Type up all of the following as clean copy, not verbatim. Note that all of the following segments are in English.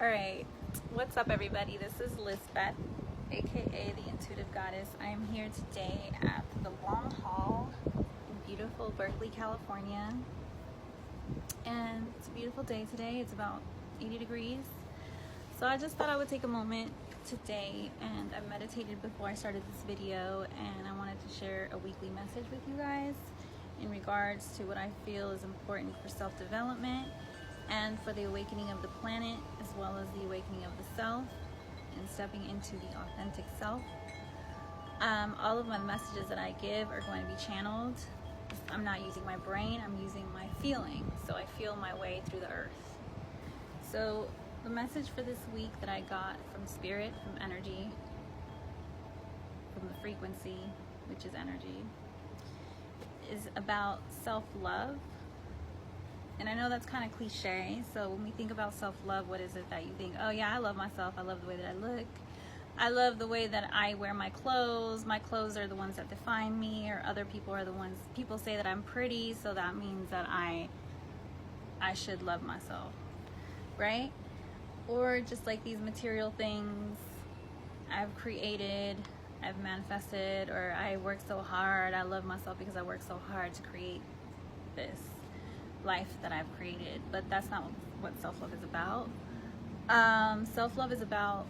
Alright, what's up everybody? This is Lisbeth, aka the Intuitive Goddess. I am here today at the Long Hall in beautiful Berkeley, California. And it's a beautiful day today. It's about 80 degrees. So I just thought I would take a moment today, and I meditated before I started this video, and I wanted to share a weekly message with you guys in regards to what I feel is important for self-development and for the awakening of the planet, as well as the awakening of the self and stepping into the authentic self. All of my messages that I give are going to be channeled. I'm not using my brain, I'm using my feeling. So I feel my way through the earth. So the message for this week that I got from spirit, from energy, from the frequency, which is energy, is about self-love. And I know that's kind of cliche, so when we think about self-love, what is it that you think? Oh yeah, I love myself, I love the way that I look, I love the way that I wear my clothes are the ones that define me, or other people are the ones, people say that I'm pretty, so that means that I should love myself, right? Or just like these material things I've created, I've manifested, or I work so hard, I love myself because I work so hard to create this life that I've created. But that's not what self-love is about. Self-love is about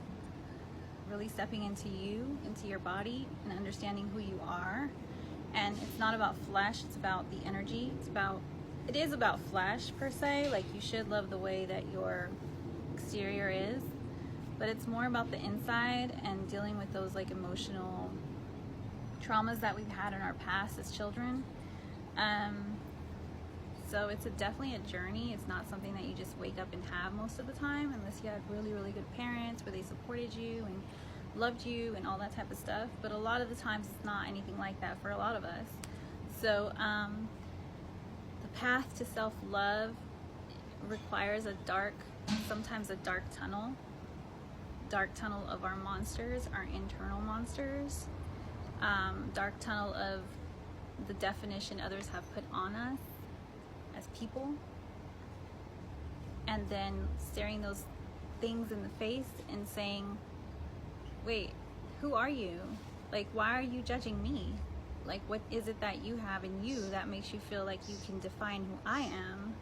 really stepping into you, into your body, and understanding who you are. And it's not about flesh, it's about the energy. It is about flesh per se, like you should love the way that your exterior is, but it's more about the inside and dealing with those like emotional traumas that we've had in our past as children. So it's definitely a journey. It's not something that you just wake up and have most of the time, unless you had really, really good parents where they supported you and loved you and all that type of stuff. But a lot of the times it's not anything like that for a lot of us. So the path to self-love requires sometimes a dark tunnel of our monsters, our internal monsters, dark tunnel of the definition others have put on us as people, and then staring those things in the face and saying, wait, who are you? Like, why are you judging me? Like, what is it that you have in you that makes you feel like you can define who I am?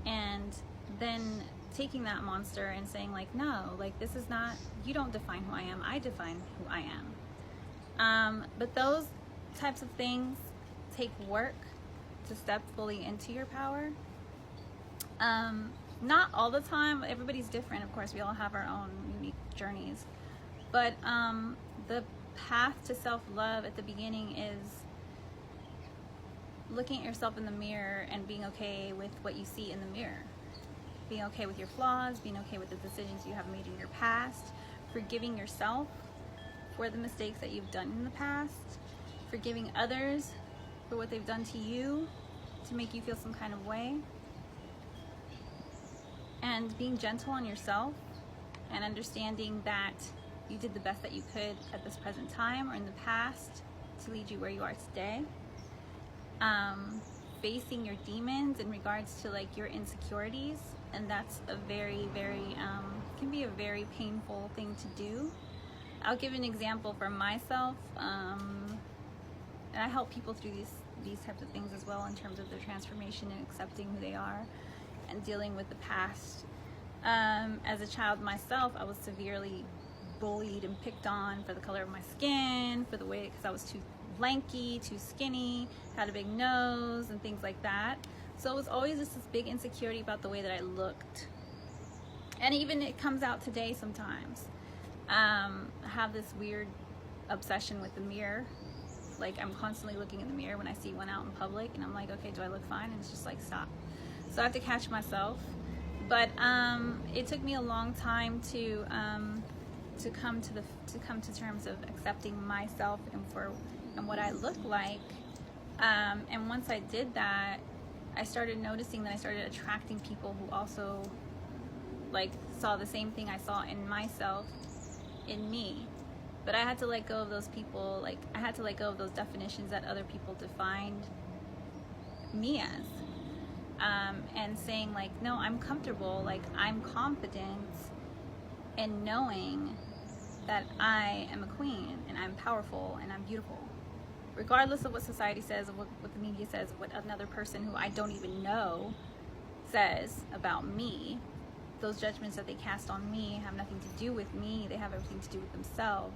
And then taking that monster and saying like, no, like this is not, you don't define who I am, I define who I am. But those types of things take work to step fully into your power. Not all the time, everybody's different, of course, we all have our own unique journeys, but the path to self-love at the beginning is looking at yourself in the mirror and being okay with what you see in the mirror, being okay with your flaws, being okay with the decisions you have made in your past, forgiving yourself for the mistakes that you've done in the past, forgiving others for what they've done to you to make you feel some kind of way, and being gentle on yourself and understanding that you did the best that you could at this present time or in the past to lead you where you are today. Facing your demons in regards to like your insecurities, and that's a very, very can be a very painful thing to do. I'll give an example for myself, and I help people through these types of things as well in terms of their transformation and accepting who they are and dealing with the past. As a child myself, I was severely bullied and picked on for the color of my skin, for the way, because I was too lanky, too skinny, had a big nose and things like that. So it was always just this big insecurity about the way that I looked. And even it comes out today sometimes. I have this weird obsession with the mirror. Like, I'm constantly looking in the mirror when I see one out in public, and I'm like, okay, do I look fine? And it's just like, stop. So I have to catch myself. But it took me a long time to come to terms of accepting myself and what I look like. And once I did that, I started noticing that I started attracting people who also like saw the same thing I saw in myself in me. But I had to let go of those people, like I had to let go of those definitions that other people defined me as. and saying like, no, I'm comfortable, like I'm confident in knowing that I am a queen and I'm powerful and I'm beautiful. Regardless of what society says, of what the media says, what another person who I don't even know says about me, those judgments that they cast on me have nothing to do with me. They have everything to do with themselves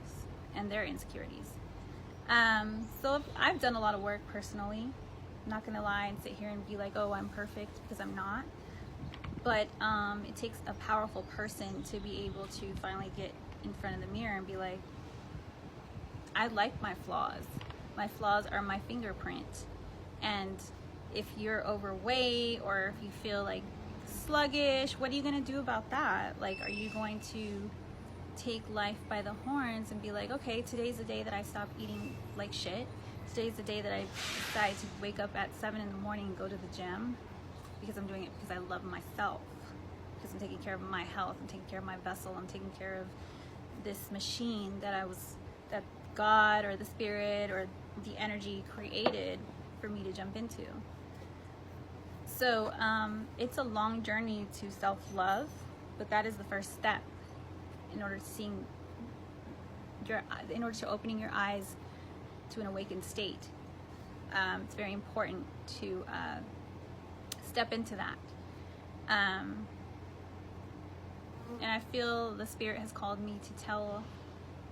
and their insecurities. So I've done a lot of work personally. I'm not gonna lie and sit here and be like, oh, I'm perfect, because I'm not. But it takes a powerful person to be able to finally get in front of the mirror and be like, I like my flaws. My flaws are my fingerprint. And if you're overweight or if you feel like sluggish, what are you gonna do about that? Like, are you going to take life by the horns and be like, okay, today's the day that I stop eating like shit. Today's the day that I decide to wake up at 7 in the morning and go to the gym, because I'm doing it because I love myself, because I'm taking care of my health, I'm taking care of my vessel, I'm taking care of this machine that God or the spirit or the energy created for me to jump into. So it's a long journey to self-love, but that is the first step in order to opening your eyes to an awakened state. It's very important to step into that. And I feel the spirit has called me to tell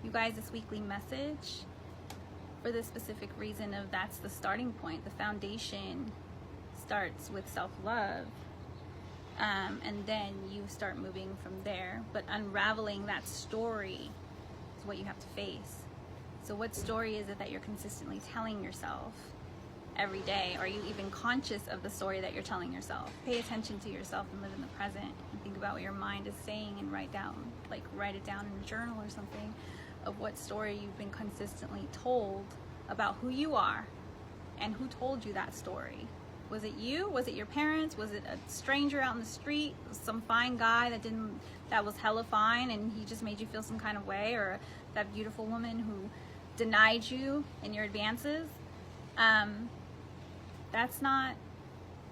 you guys this weekly message for this specific reason of that's the starting point. The foundation starts with self-love. And then you start moving from there. But unraveling that story is what you have to face. So what story is it that you're consistently telling yourself every day? Are you even conscious of the story that you're telling yourself? Pay attention to yourself and live in the present, and think about what your mind is saying and write it down in a journal or something of what story you've been consistently told about who you are and who told you that story. Was it you? Was it your parents? Was it a stranger out in the street? Some fine guy that was hella fine and he just made you feel some kind of way? Or that beautiful woman who denied you in your advances? That's not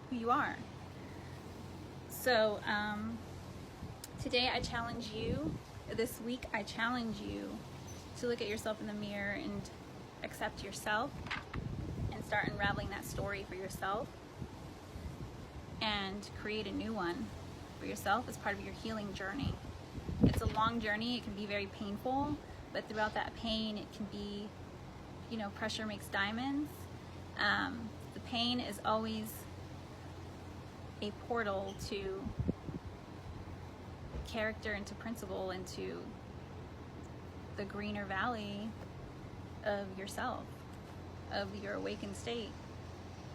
who you are. So today I challenge you, this week I challenge you to look at yourself in the mirror and accept yourself and start unraveling that story for yourself and create a new one for yourself as part of your healing journey. It's a long journey. It can be very painful, but throughout that pain, it can be, pressure makes diamonds. The pain is always a portal to character, into principle, into the greener valley of yourself, of your awakened state.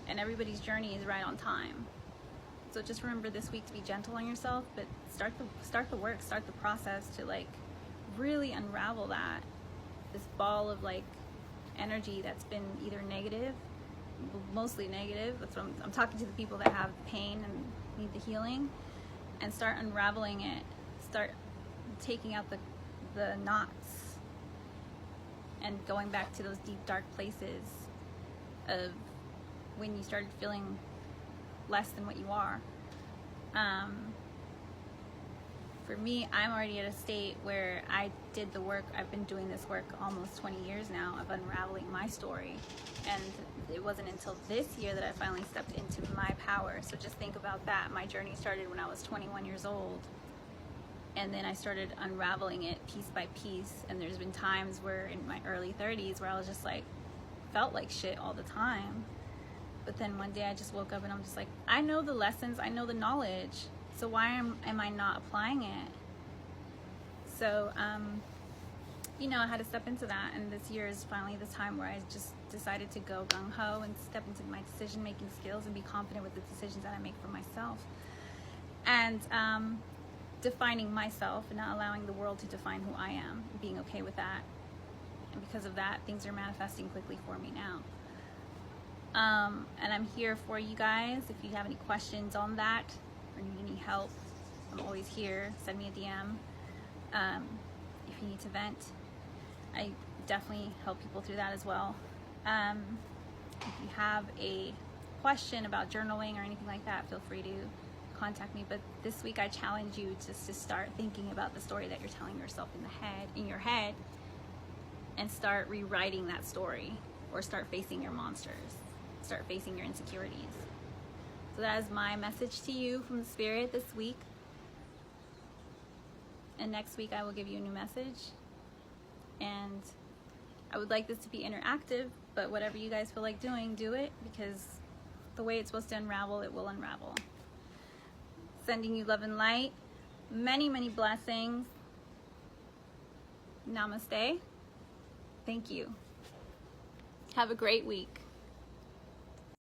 And everybody's journey is right on time. So just remember this week to be gentle on yourself, but start the work, start the process to really unravel this ball of energy that's been either negative, mostly negative. That's what I'm talking to the people that have pain and need the healing, and start unraveling it. Start taking out the knots and going back to those deep dark places of when you started feeling less than what you are. For me, I'm already at a state where I did the work. I've been doing this work almost 20 years now of unraveling my story, and it wasn't until this year that I finally stepped into my power. So just think about that. My journey started when I was 21 years old, and then I started unraveling it piece by piece. And there's been times where in my early 30s where I was just felt like shit all the time. But then one day I just woke up and I'm just like, I know the lessons, I know the knowledge, so why am I not applying it? So, I had to step into that, and this year is finally the time where I just decided to go gung-ho and step into my decision-making skills and be confident with the decisions that I make for myself. And defining myself and not allowing the world to define who I am, and being okay with that. And because of that, things are manifesting quickly for me now. And I'm here for you guys. If you have any questions on that or need any help, I'm always here. Send me a DM. If you need to vent, I definitely help people through that as well. If you have a question about journaling or anything like that, feel free to contact me. But this week I challenge you just to start thinking about the story that you're telling yourself in your head, and start rewriting that story, or start facing your monsters, start facing your insecurities. So that is my message to you from the Spirit this week. And next week I will give you a new message. And I would like this to be interactive, but whatever you guys feel like doing, do it, because the way it's supposed to unravel, it will unravel. Sending you love and light. Many, many blessings. Namaste. Thank you. Have a great week.